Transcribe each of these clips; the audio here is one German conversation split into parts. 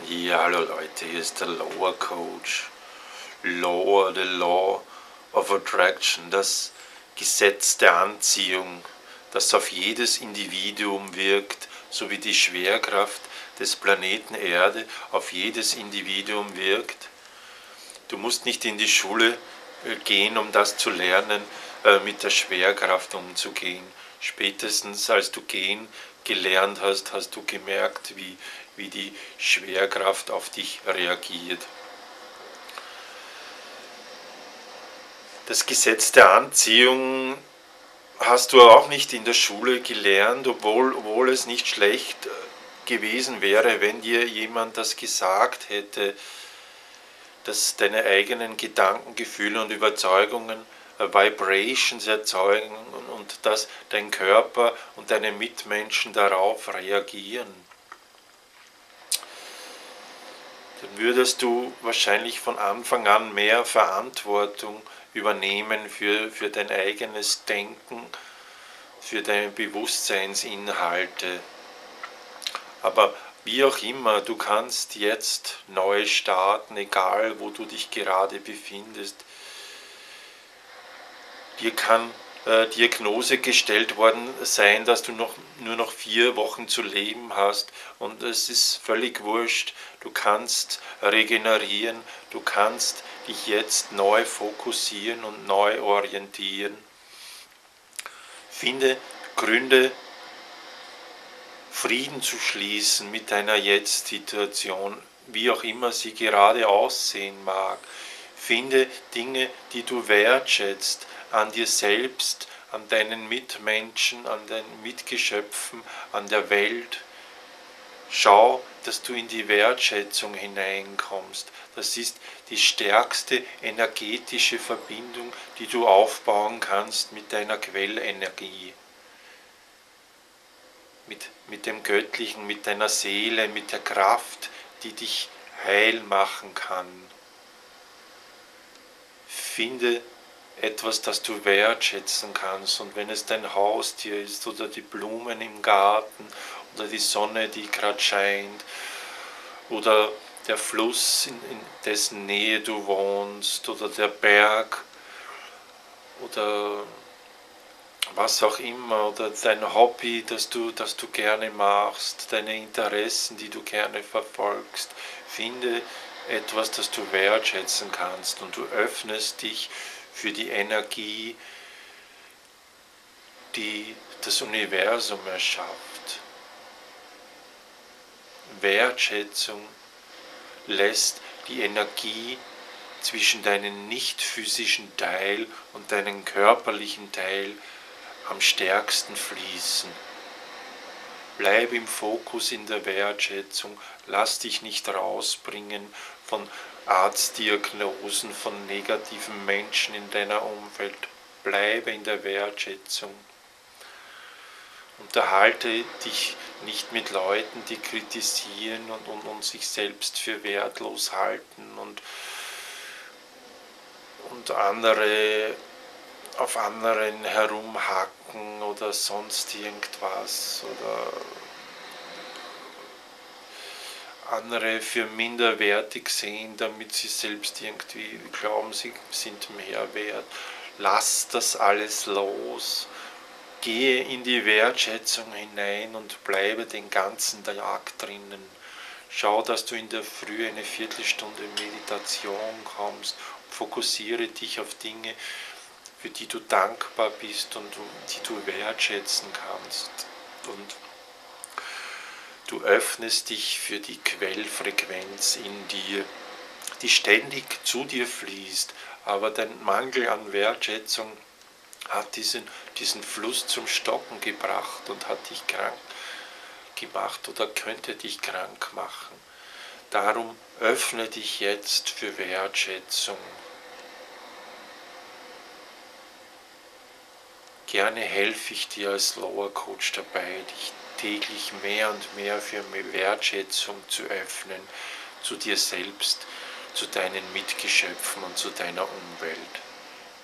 Ja, hallo Leute, hier ist der Lower Coach. Lower, the Law of Attraction, das Gesetz der Anziehung, das auf jedes Individuum wirkt, so wie die Schwerkraft des Planeten Erde auf jedes Individuum wirkt. Du musst nicht in die Schule gehen, um das zu lernen, mit der Schwerkraft umzugehen. Spätestens als du gehen gelernt hast, hast du gemerkt, wie die Schwerkraft auf dich reagiert. Das Gesetz der Anziehung hast du auch nicht in der Schule gelernt, obwohl es nicht schlecht gewesen wäre, wenn dir jemand das gesagt hätte, dass deine eigenen Gedanken, Gefühle und Überzeugungen Vibrations erzeugen und dass dein Körper und deine Mitmenschen darauf reagieren. Dann würdest du wahrscheinlich von Anfang an mehr Verantwortung übernehmen für dein eigenes Denken, für deine Bewusstseinsinhalte. Aber wie auch immer, du kannst jetzt neu starten, egal wo du dich gerade befindest. Dir kann Diagnose gestellt worden sein, dass du nur noch 4 Wochen zu leben hast, und es ist völlig wurscht. Du kannst regenerieren, du kannst dich jetzt neu fokussieren und neu orientieren. Finde Gründe, Frieden zu schließen mit deiner Jetzt-Situation, wie auch immer sie gerade aussehen mag. Finde Dinge, die du wertschätzt, an dir selbst, an deinen Mitmenschen, an deinen Mitgeschöpfen, an der Welt. Schau, dass du in die Wertschätzung hineinkommst. Das ist die stärkste energetische Verbindung, die du aufbauen kannst mit deiner Quellenergie. Mit dem Göttlichen, mit deiner Seele, mit der Kraft, die dich heil machen kann. Finde etwas, das du wertschätzen kannst, und wenn es dein Haustier ist oder die Blumen im Garten oder die Sonne, die gerade scheint, oder der Fluss, in dessen Nähe du wohnst, oder der Berg oder was auch immer, oder dein Hobby, das du gerne machst, deine Interessen, die du gerne verfolgst. Finde etwas, das du wertschätzen kannst, und du öffnest dich für die Energie, die das Universum erschafft. Wertschätzung lässt die Energie zwischen deinem nicht physischen Teil und deinem körperlichen Teil am stärksten fließen. Bleib im Fokus in der Wertschätzung, lass dich nicht rausbringen von Arztdiagnosen, von negativen Menschen in deiner Umwelt. Bleibe in der Wertschätzung. Unterhalte dich nicht mit Leuten, die kritisieren und sich selbst für wertlos halten und auf anderen herumhacken oder sonst irgendwas, oder andere für minderwertig sehen, damit sie selbst irgendwie glauben, sie sind mehr wert. Lass das alles los. Gehe in die Wertschätzung hinein und bleibe den ganzen Tag drinnen. Schau, dass du in der Früh eine Viertelstunde Meditation kommst. Fokussiere dich auf Dinge, für die du dankbar bist und die du wertschätzen kannst. Und du öffnest dich für die Quellfrequenz in dir, die ständig zu dir fließt, aber dein Mangel an Wertschätzung hat diesen Fluss zum Stocken gebracht und hat dich krank gemacht oder könnte dich krank machen. Darum öffne dich jetzt für Wertschätzung. Gerne helfe ich dir als Lower Coach dabei, dich täglich mehr und mehr für Wertschätzung zu öffnen, zu dir selbst, zu deinen Mitgeschöpfen und zu deiner Umwelt.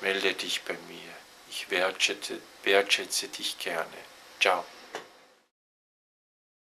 Melde dich bei mir. Ich wertschätze dich gerne. Ciao.